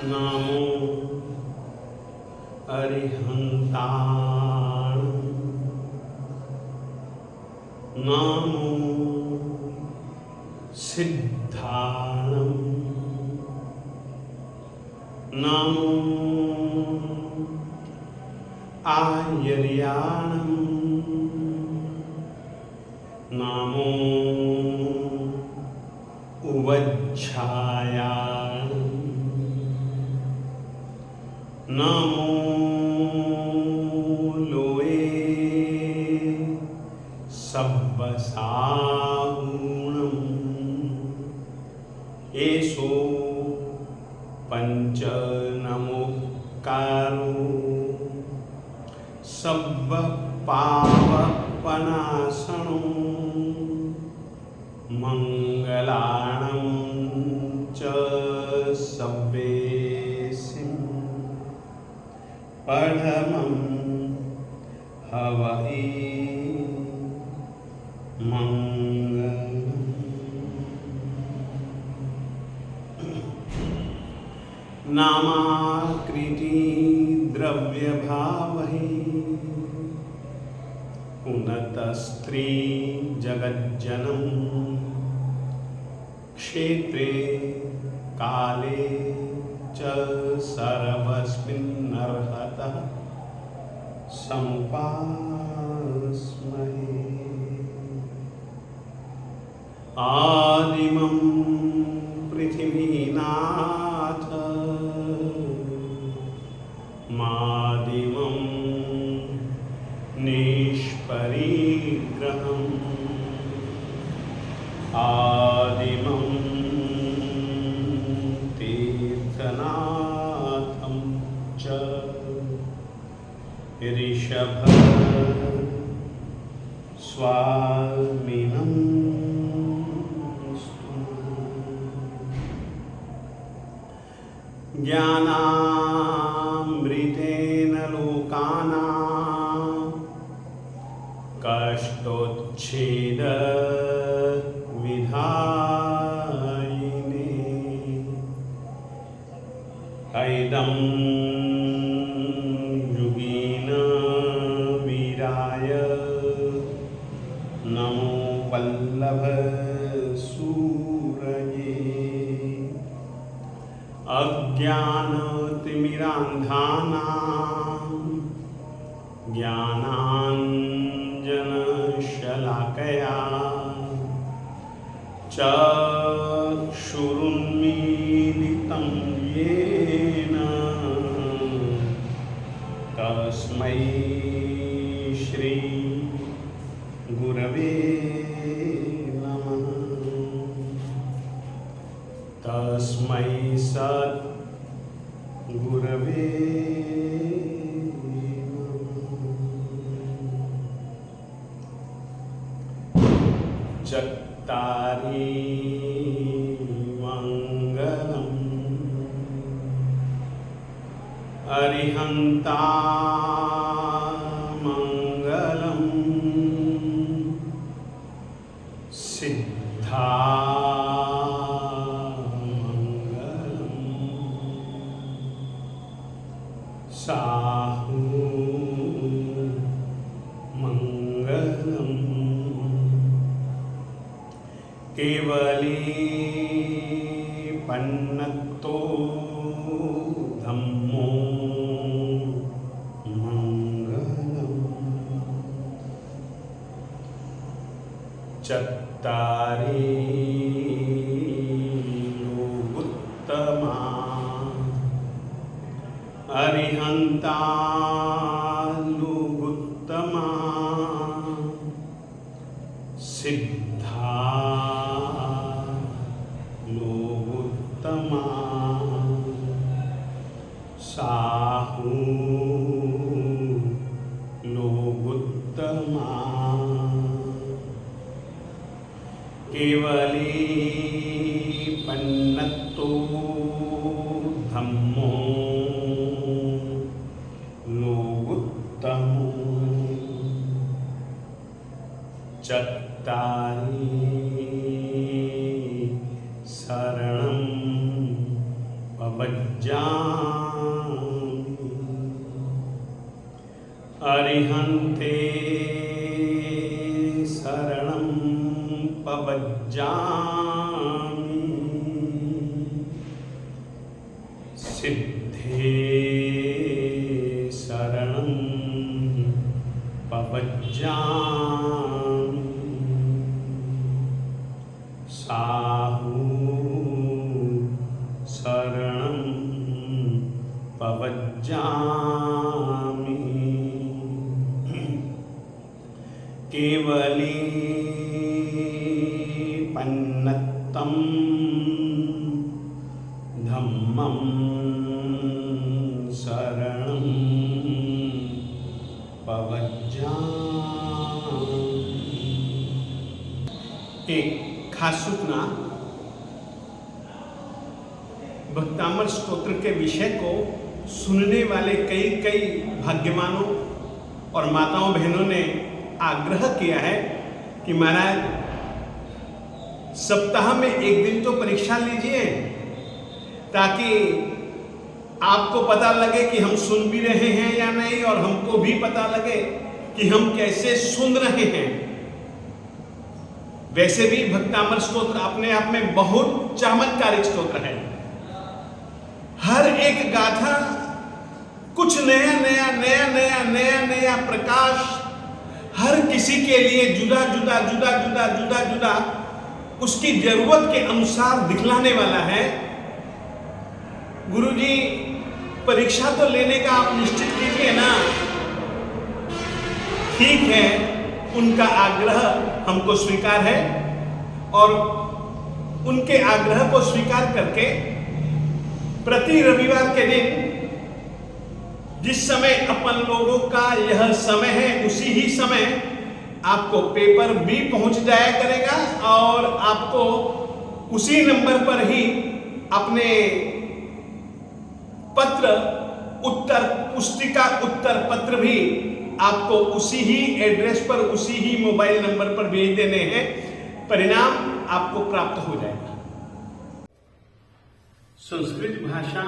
नामो अरिहन्ताणं नामो सिद्धाणं नामो आयर्याणं नामो उवच्छायाणं नामो लोये सब्बसागुणं एषो पंचनमोकारो सब्बपावपनाशनो मंगलाणं च सब्बेसिं परमं हवहि मंगलम्। नामाकृति द्रव्यभावहि पुनतस्त्री जगज्जनम क्षेत्रे काले च सर्वस्मिन्नर्हतः समुपास्महे। आदिमं पृथिवीनाथ मादिमं निष्परिग्रहम् आदिमं तीर्थनाथं च ऋषभ स्वामिनं ज्ञानामृतेन लोकानां कष्टोच्छेद विधायिने ऐदं युगीन वीराय नमो वल्लभ सूरये अज्ञानतिमिरान्धानां ज्ञानाञ्जनशलाकया चक्षुरुन्मीलितं येन तस्मै श्री गुरवे नमः। तस्मै सत् गुरवे चत्तारि मंगलम् अरिहन्ता मंगलम् सिद्धा मंगलम् साहु मंगलम् केवली पन्नतो धम्मो मंगलम् चत्तारि लोकोत्तमा अरिहन्ता लोकोत्तमा सिद्धा लोकोत्तमा साहु लोकोत्तमा केवली पन्नतो धम्मो लोकोत्तमो चत्तारि शरणं पवज्जामि अरिहन्ते शरणं पवज्जामि सिद्धे शरणं पवज्जामि साहू शरणं पवज्जामि केवली पन्नत्तं धम्मं शरणं पवज्जामि। एक खास सूचना, भक्तामृत स्तोत्र के विषय को सुनने वाले कई भाग्यवानों और माताओं बहनों ने आग्रह किया है कि महाराज सप्ताह में एक दिन तो परीक्षा लीजिए, ताकि आपको पता लगे कि हम सुन भी रहे हैं या नहीं, और हमको भी पता लगे कि हम कैसे सुन रहे हैं। वैसे भी भक्तामृत स्तोत्र अपने आप में बहुत चमत्कारिक स्तोत्र है। हर एक गाथा कुछ नया प्रकाश हर किसी के लिए जुदा जुदा उसकी जरूरत के अनुसार दिखलाने वाला है। गुरुजी, परीक्षा तो लेने का आप निश्चित कीजिए ना। ठीक है, उनका आग्रह हमको स्वीकार है, और उनके आग्रह को स्वीकार करके प्रति रविवार के दिन जिस समय अपन लोगों का यह समय है, उसी ही समय आपको पेपर भी पहुंच जाया करेगा, और आपको उसी नंबर पर ही अपने पत्र उत्तर पुस्तिका उत्तर पत्र भी आपको उसी ही एड्रेस पर, उसी ही मोबाइल नंबर पर भेज देने हैं। परिणाम आपको प्राप्त हो जाएगा। संस्कृत भाषा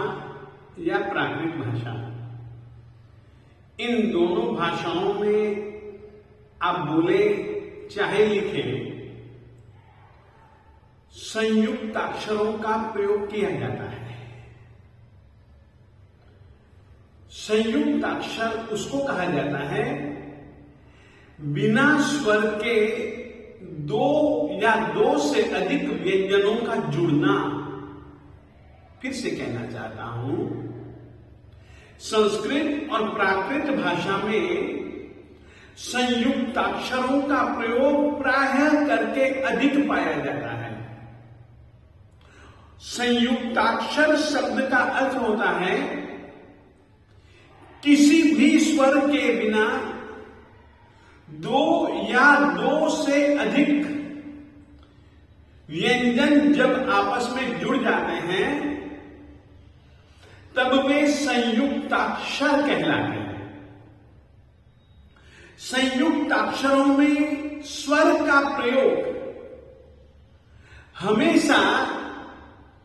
या प्राकृत भाषा, इन दोनों भाषाओं में आप बोले चाहे लिखें, संयुक्त अक्षरों का प्रयोग किया जाता है। संयुक्त अक्षर उसको कहा जाता है बिना स्वर के दो या दो से अधिक व्यंजनों का जुड़ना। फिर से कहना चाहता हूं, संस्कृत और प्राकृत भाषा में संयुक्त अक्षरों का प्रयोग प्रायः करके अधिक पाया जाता है। संयुक्ताक्षर शब्द का अर्थ होता है किसी भी स्वर के बिना दो या दो से अधिक व्यंजन जब आपस में जुड़ जाते हैं तब वे संयुक्ताक्षर कहलाते हैं। संयुक्त अक्षरों में स्वर का प्रयोग हमेशा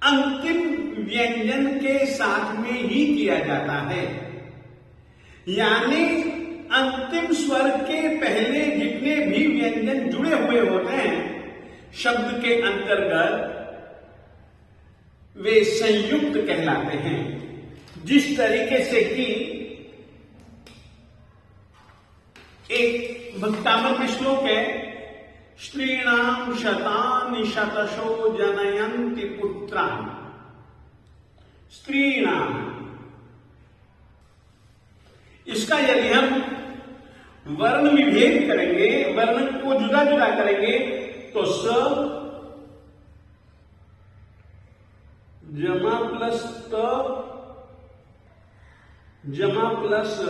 अंतिम व्यंजन के साथ में ही किया जाता है, यानी अंतिम स्वर के पहले जितने भी व्यंजन जुड़े हुए होते हैं शब्द के अंतर्गत, वे संयुक्त कहलाते हैं। जिस तरीके से कि एक भक्तामृत में श्लोक है, स्त्रीणाम शतानि शतशो जनयन्ति पुत्रान्। स्त्रीणाम, इसका यदि हम वर्ण विभेद करेंगे, वर्ण को जुदा जुदा करेंगे, तो स जमा प्लस त जमा प्लस र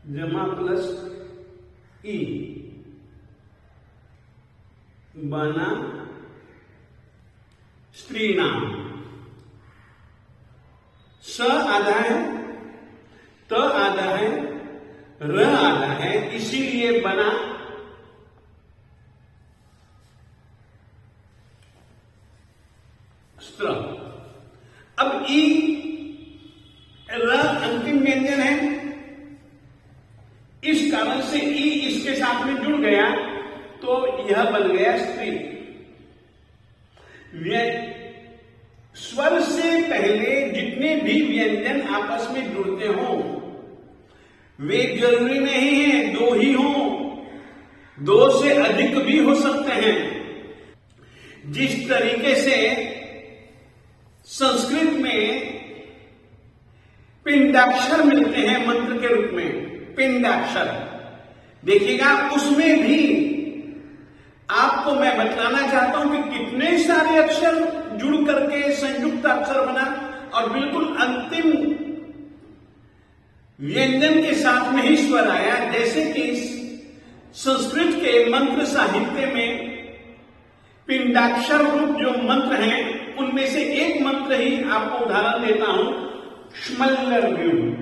जमा प्लस ई बना स्त्रीणाम। स आधा है, त आधा है, र आधा है, इसीलिए बना स्त्र। अब ई र अंतिम व्यंजन है, इस कारण से ई इसके साथ में जुड़ गया तो यह बन गया स्त्री। स्वर से पहले जितने भी व्यंजन आपस में जुड़ते हों वे जरूरी नहीं है दो ही हों, दो से अधिक भी हो सकते हैं। जिस तरीके से संस्कृत में पिंडाक्षर मिलते हैं मंत्र के रूप में, पिंडाक्षर देखिएगा, उसमें भी आपको मैं बतलाना चाहता हूं कि कितने सारे अक्षर जुड़ करके संयुक्त अक्षर बना और बिल्कुल अंतिम व्यंजन के साथ में ही स्वर आया। जैसे कि संस्कृत के मंत्र साहित्य में पिंडाक्षर रूप जो मंत्र हैं उनमें से एक मंत्र ही आपको उदाहरण देता हूं, क्ष्मल्लर्व्युम्।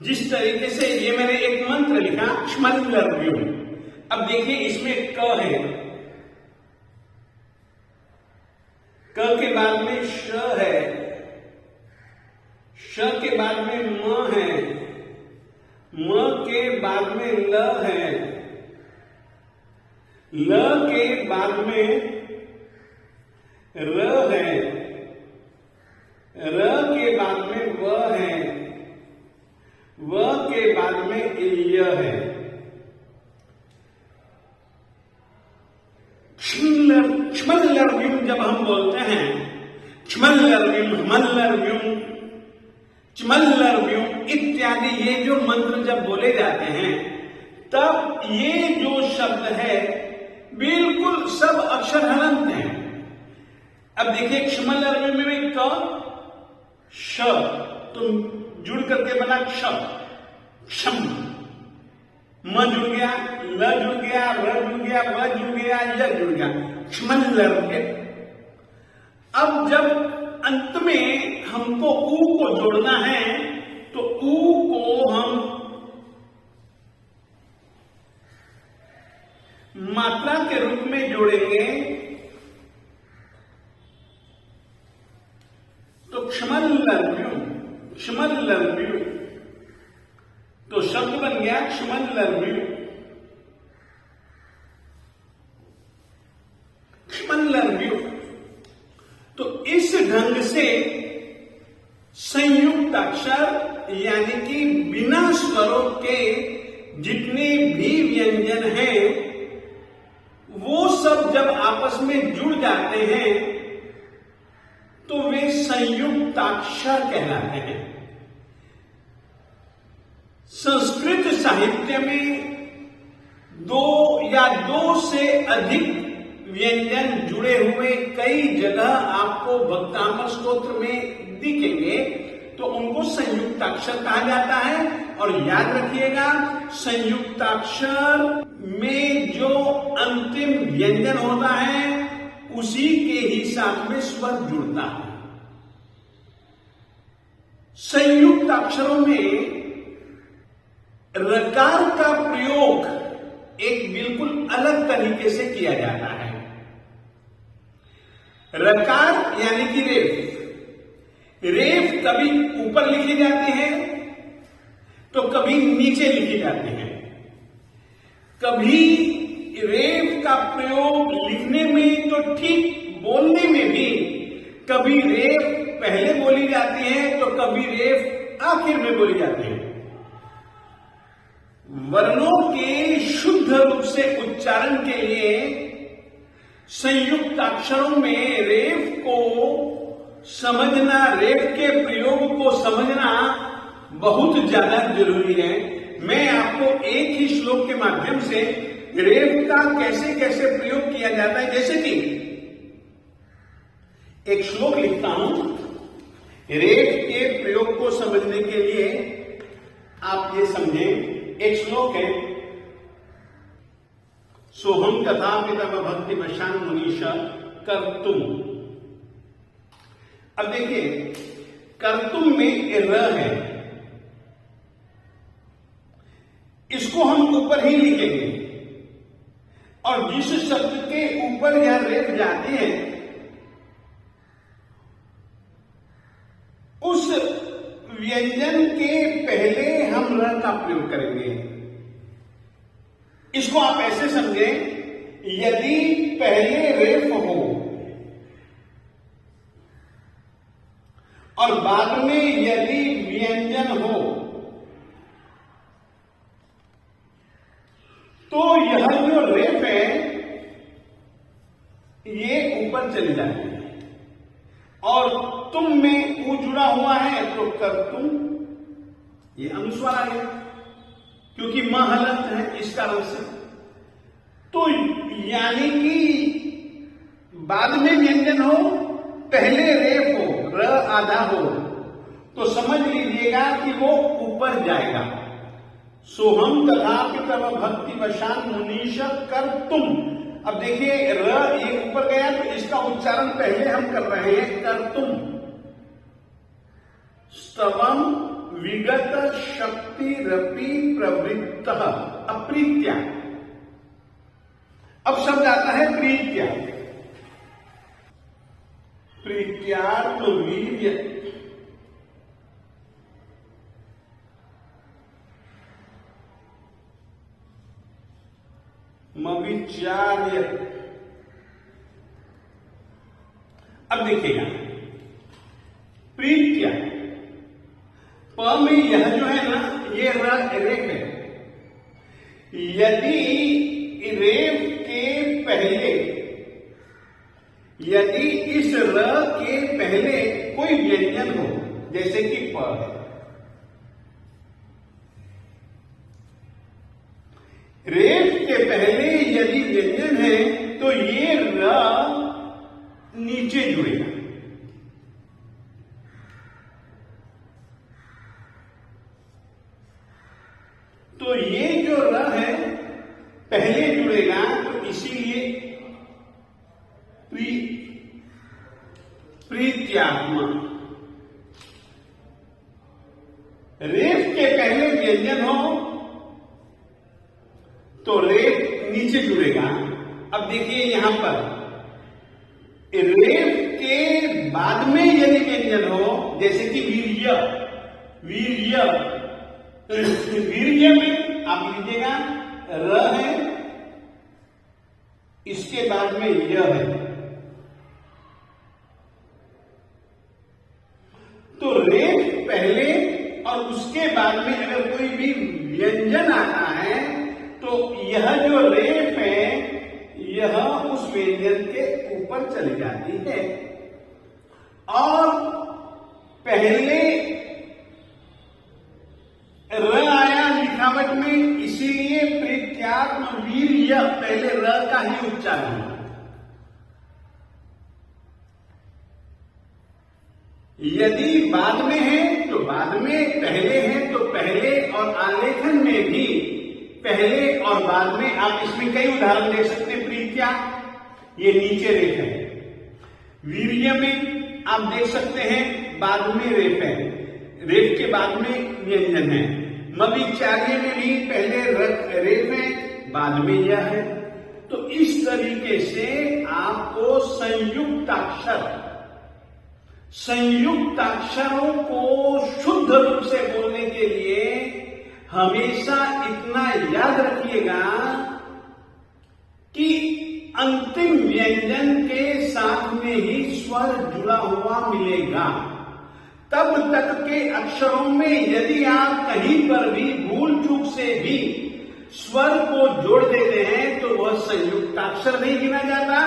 जिस तरीके से ये मैंने एक मंत्र लिखा क्ष्मल्लर्व्युम्, अब देखिए इसमें क है, क के बाद में श है, श के बाद में म है, म के बाद में ल है, ल के बाद में र है, र के बाद में व है, व के बाद में य है। क्ष्मल्लर्व्युम् जब हम बोलते हैं, क्ष्मल्लर्व्युम्, हमल्लर्व्युम्, च्मल्लर्व्युम् इत्यादि ये जो मंत्र जब बोले जाते हैं तब ये जो शब्द है बिल्कुल सब अक्षर हलंत हैं। अब देखिए क्ष्मल्लर्व्युम् में क श तो जुड़ करके बना क्ष, क्षम, म जुड़ गया, ल जुड़ गया, र जुड़ गया, व जुड़ गया, य जुड़ गया, क्ष्मल्लर्व्युम्। अब जब अंत में हमको ऊ को जोड़ना है तो ऊ को हम मात्रा के रूप में जोड़ेंगे तो क्ष्मल्लर्व्युम्, क्ष्मल्लर्व्युम्, तो शब्द बन गया क्ष्मल्लर्व्युम्, क्ष्मल्लर्व्युम्। तो इस ढंग से संयुक्त अक्षर यानी कि बिना स्वरों के जितने भी व्यंजन हैं वो सब जब आपस में जुड़ जाते हैं तो वे संयुक्ताक्षर कहलाते हैं। संस्कृत साहित्य में दो या दो से अधिक व्यंजन जुड़े हुए कई जगह आपको भक्तामर स्तोत्र में दिखेंगे तो उनको संयुक्ताक्षर कहा जाता है। और याद रखिएगा संयुक्ताक्षर में जो अंतिम व्यंजन होता है उसी के ही साथ में स्वर जुड़ता है। संयुक्त अक्षरों में रकार का प्रयोग एक बिल्कुल अलग तरीके से किया जाता है। रकार यानी कि रेफ, रेफ कभी ऊपर लिखी जाती है तो कभी नीचे लिखी जाती है। कभी रेफ का प्रयोग लिखने में तो ठीक, बोलने में भी कभी रेफ पहले बोली जाती है तो कभी रेफ आखिर में बोली जाती है। वर्णों के शुद्ध रूप से उच्चारण के लिए संयुक्त अक्षरों में रेफ को समझना, रेफ के प्रयोग को समझना बहुत ज्यादा जरूरी है। मैं आपको एक ही श्लोक के माध्यम से रेफ का कैसे कैसे प्रयोग किया जाता है, जैसे कि एक श्लोक लिखता हूं, रेफ के प्रयोग को समझने के लिए आप ये समझें। एक श्लोक है, सोहम कथा पिता भक्ति वशान मुनीषा कर्तुम। अब देखिए कर्तुम में र है, इसको हम ऊपर ही लिखेंगे और जिस शब्द के ऊपर यह रेफ जाती है उस व्यंजन के पहले हम र का प्रयोग करेंगे। इसको आप ऐसे समझें, यदि पहले रेफ हो और बाद में यदि व्यंजन हो तो यह जो रेफ है ये ऊपर चली जाती है और तुम में ऊ जुड़ा हुआ है तो कर तुम, ये अनुस्वार आ गया क्योंकि म हलंत है इस कारण से। तो यानी कि बाद में व्यंजन हो, पहले रेफ हो, र आधा हो, तो समझ लीजिएगा कि वो ऊपर जाएगा। सोहम तथापि तव भक्ति वशान मुनीश कर तुम। अब देखिए र ये ऊपर गया तो इसका उच्चारण पहले हम कर रहे हैं, कर तुम। स्तवम विगत शक्ति रपि प्रवृत्त अप्रीत्या। अब शब्द आता है प्रीत्या। प्रीत्यार्थ वीर्य मविचार्य। अब देखिएगा प्रीत्या प में यह जो है ना ये रेफ है। यदि रेफ के पहले, यदि इस र के पहले कोई व्यंजन हो जैसे कि प है, रेफ के पहले यदि व्यंजन है तो ये र नीचे जुड़ेगा। तो ये जो र है पहले जुड़ेगा, तो इसीलिए प्रीत्यात्मा। रेफ के पहले व्यंजन हो तो रेफ नीचे जुड़ेगा। अब देखिए यहां पर रेफ के बाद में यदि व्यंजन हो जैसे कि वीर्य, वीर्य, वीर्य में आप लीजिएगा र है, इसके बाद में य है, तो रेफ पहले और उसके बाद में अगर कोई भी व्यंजन आता है तो यह जो रेफ है यह उस व्यंजन के ऊपर चली जाती है। और पहले र आया लिखावट में, इसीलिए प्रीत्यात्म वीर्य पहले र का ही उच्चारण है। यदि बाद में है तो बाद में, पहले है तो पहले, और आलेखन में भी पहले और बाद में। आप इसमें कई उदाहरण दे सकते हैं। प्रीत्या ये नीचे रेफ है, वीर्य में आप देख सकते हैं बाद में रेफ है, रेफ के बाद में व्यंजन है। मविचार्य में भी पहले रेफ है बाद में यह है। तो इस तरीके से आपको संयुक्त अक्षरों को शुद्ध रूप से बोलने के लिए हमेशा इतना याद रखिएगा कि अंतिम व्यंजन के साथ में ही स्वर जुड़ा हुआ मिलेगा। तब तक के अक्षरों में यदि आप कहीं पर भी भूल चूक से भी स्वर को जोड़ देते हैं तो वह संयुक्ताक्षर नहीं गिना जाता,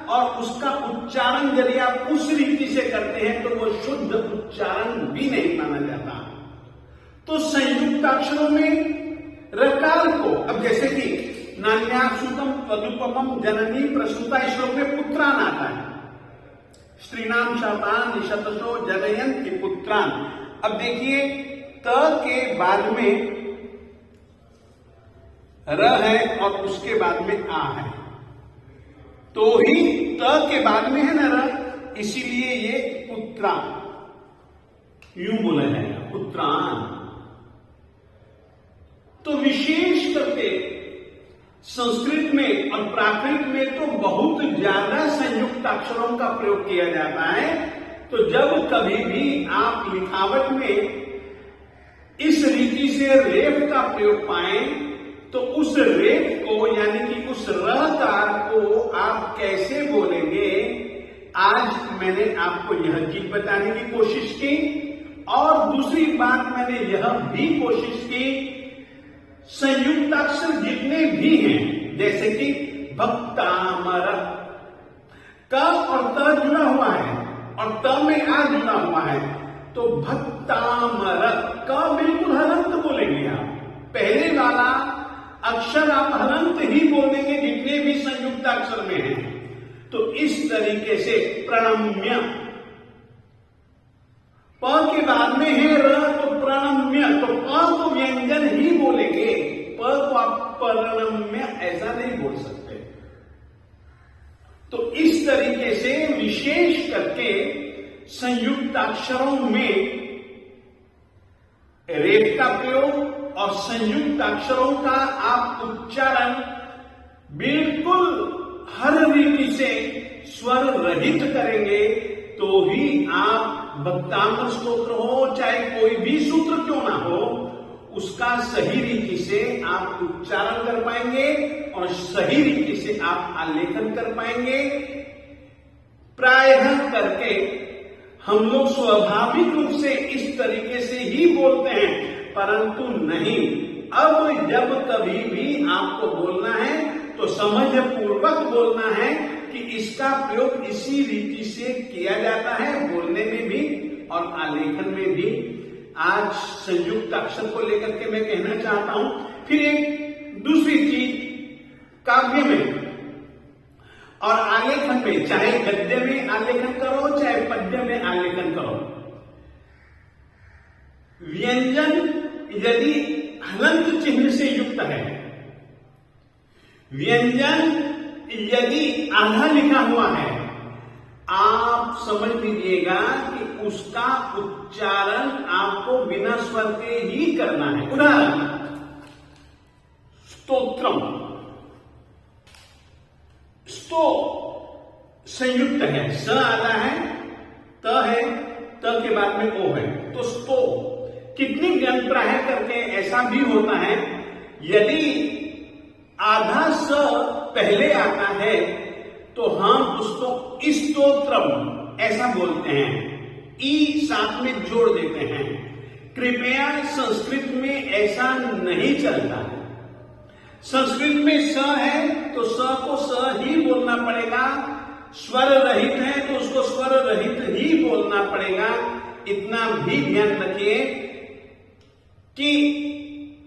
और उसका उच्चारण यदि आप उस रीति से करते हैं तो वह शुद्ध उच्चारण भी नहीं माना जाता। तो संयुक्ताक्षरों में रकार को, अब जैसे कि नान्यासुतम तदुपमम जननी प्रसूता, इस श्लोक में पुत्रान आता है। स्त्रीनाम शतान शतशो जनयन्ति पुत्रान। अब देखिए त के बाद में र है और उसके बाद में आ है, तो ही त के बाद में है ना र, इसीलिए ये पुत्रा यूं बोला जाएगा, पुत्रान। तो विशेष करके संस्कृत में और प्राकृत में तो बहुत ज्यादा संयुक्त अक्षरों का प्रयोग किया जाता है। तो जब कभी भी आप लिखावट में इस रीति से रेफ का प्रयोग पाएं तो उस रेफ को यानी कि उस रकार को आप कैसे बोलेंगे, आज मैंने आपको यह चीज बताने की कोशिश की। और दूसरी बात मैंने यह भी कोशिश की, संयुक्त अक्षर जितने भी हैं जैसे कि भक्तामर, क और त जुड़ा हुआ है और त में आ जुड़ा हुआ है, तो भक्तामर क बिल्कुल हलंत बोलेंगे आप। पहले वाला अक्षर आप हलंत ही बोलेंगे जितने भी संयुक्त अक्षर में हैं। तो इस तरीके से प्रणम्य, प के बाद में है र तो प्रणम्य, तो प को व्यंजन ही बोलेंगे, प को आप प्रणम्य ऐसा नहीं बोल सकते। तो इस तरीके से विशेष करके संयुक्त अक्षरों में रेफ का प्रयोग और संयुक्त अक्षरों का आप उच्चारण बिल्कुल हर रीति से स्वर रहित करेंगे तो ही आप भक्तांग स्तोत्र हो चाहे कोई भी सूत्र क्यों ना हो, उसका सही रीति से आप उच्चारण कर पाएंगे और सही रीति से आप आलेखन कर पाएंगे। प्रायः करके हम लोग स्वाभाविक रूप से इस तरीके से ही बोलते हैं, परंतु नहीं, अब जब कभी भी आपको बोलना है तो समझ पूर्वक बोलना है कि इसका प्रयोग इसी रीति से किया जाता है, बोलने में भी और आलेखन में भी। आज संयुक्त अक्षर को लेकर के मैं कहना चाहता हूं। फिर एक दूसरी चीज, काव्य में और आलेखन में, चाहे गद्य में आलेखन करो चाहे पद्य में आलेखन करो, व्यंजन यदि हलंत चिन्ह से युक्त है, व्यंजन यदि आधा लिखा हुआ है, आप समझ लीजिएगा कि उसका उच्चारण आपको बिना स्वर के ही करना है। उदाहरण, स्तोत्रम, स्तो संयुक्त है, स आधा है, त है, त के बाद में ओ है, तो स्तो। कितनी जन प्राय करके ऐसा भी होता है, यदि आधा स पहले आता है तो हम उसको स्तोत्रम ऐसा बोलते हैं, ई साथ में जोड़ देते हैं। कृपया संस्कृत में ऐसा नहीं चलता है। संस्कृत में स है तो स को स ही बोलना पड़ेगा, स्वर रहित है तो उसको स्वर रहित ही बोलना पड़ेगा। इतना भी ध्यान रखिए कि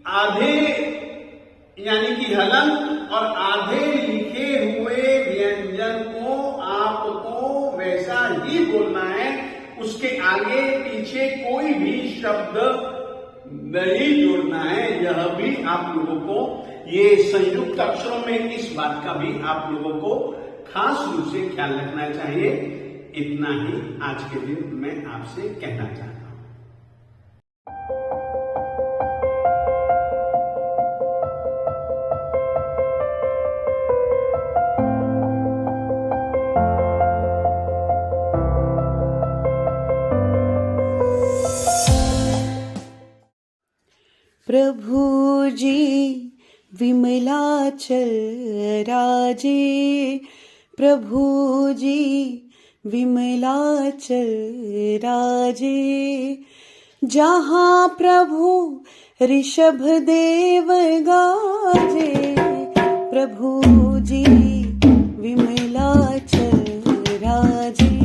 आधे यानी कि हलंत और आधे लिखे हुए व्यंजन को आपको वैसा ही बोलना है, उसके आगे पीछे कोई भी शब्द नहीं जोड़ना है। यह भी आप लोगों को, ये संयुक्त अक्षरों में इस बात का भी आप लोगों को खास रूप से ख्याल रखना चाहिए। इतना ही आज के दिन मैं आपसे कहना चाहता हूं। प्रभु जी विमलाचल राजे, प्रभु जी विमलाचल राजे, जहाँ प्रभु ऋषभ देव गाजे, प्रभु जी विमलाचल राजे।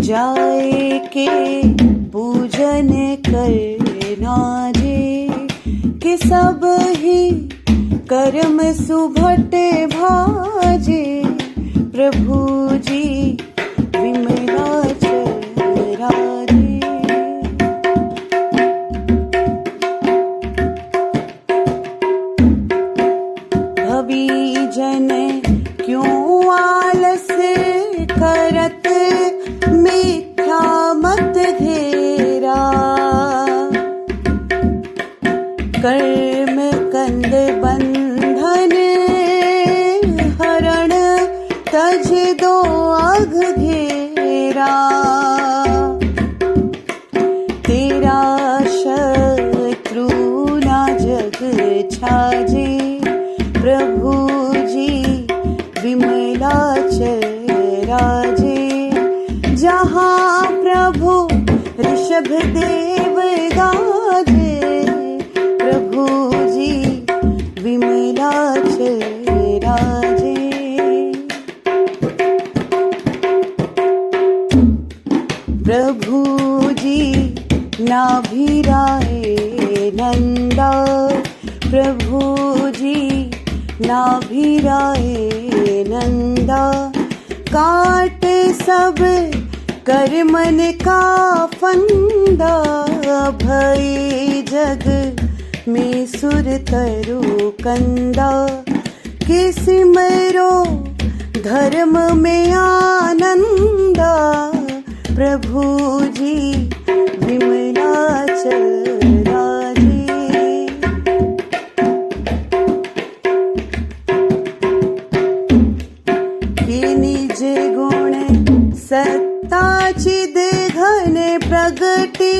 जाए के पूजन करना जे, कि सब ही कर्म सुभट भाजे, प्रभु जी विमलाचल राजे। भवी जन क्यों आलस करत, मिथ्या मत घेरा, कर्म मझे दो अघ घेरा, तेरा शत्रु ना जग छाजे, प्रभु जी विमलाचल राजे। जहाँ प्रभु ऋषभ देव गाजे, प्रभु जी विमलाचल राजे। प्रभु जी नाभिराए नंदा, प्रभु जी नाभिराए नंदा। काट सब कर मन का फंदा, भई जग में सुर तरु कंदा। किसिमरो धर्म में आनंदा, प्रभु जी विमलाचल राजे। कि निज गुण सत्ताची घन प्रगटी,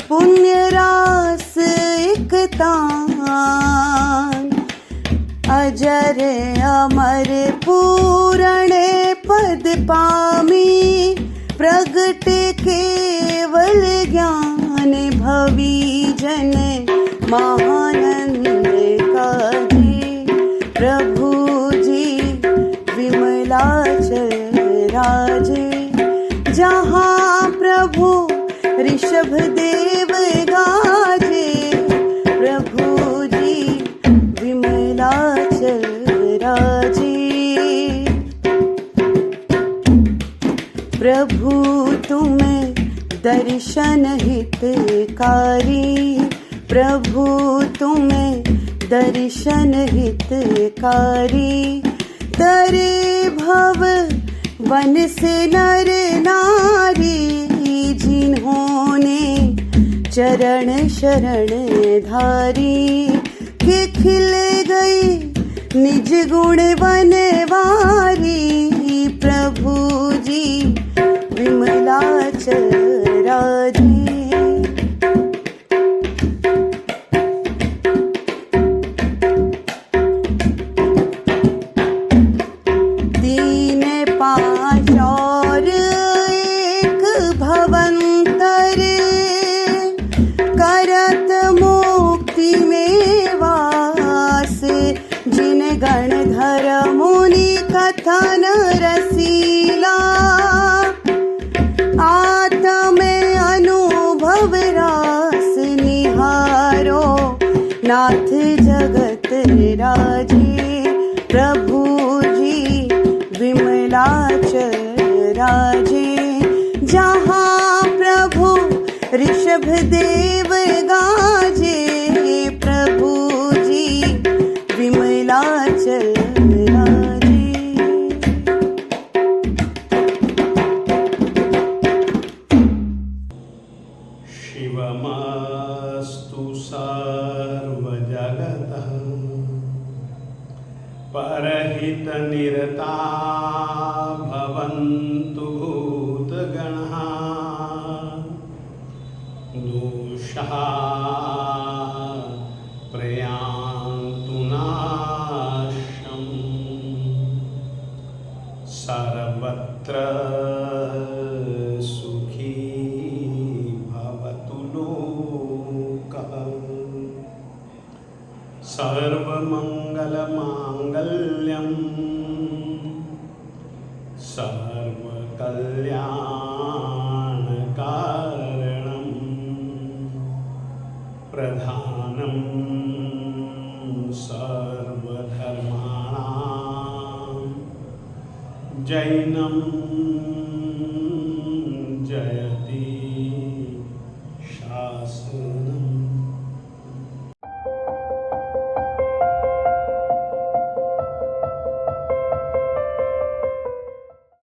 पुण्य रास एकतान। अजर अमर पूरण पद पामी, प्रगट केवल ज्ञान भवी जन महानंद काजी। प्रभु जी विमलाचल राजे। जहाँ प्रभु ऋषभ देव गाजे, प्रभु जी विमलाचल राजे। प्रभु तुम दर्शन हितकारी, प्रभु तुम दर्शन हितकारी। तरे भव वन से नर नारी, जिन्होंने चरण शरण धारी। के खिल गई निज गुण वनवारी, प्रभु जी विमलाचल राजे। तीन पाँच और एक भवंतर, करत मुक्ति में वास। जिन गण धर मुनि कथन रसीला, आत्म अनुभव रास निहारो। नाथ जगत राजे, प्रभु जी विमलाचल राजे। जहाँ प्रभु ऋषभ देव गाजे, प्रभु जी विमलाचल राजे। शिवमस्तु सर्वजगतः, परहित निरता भवन्तु भूतगणः। दोषः प्रयान्तु नाशम्, सर्वत्र सुखी भवतु लोकः। सर्वमङ्गलमाङ्गल्यं सर्वकल्याणकारणं, प्रधानं सर्वधर्माणां, जैनं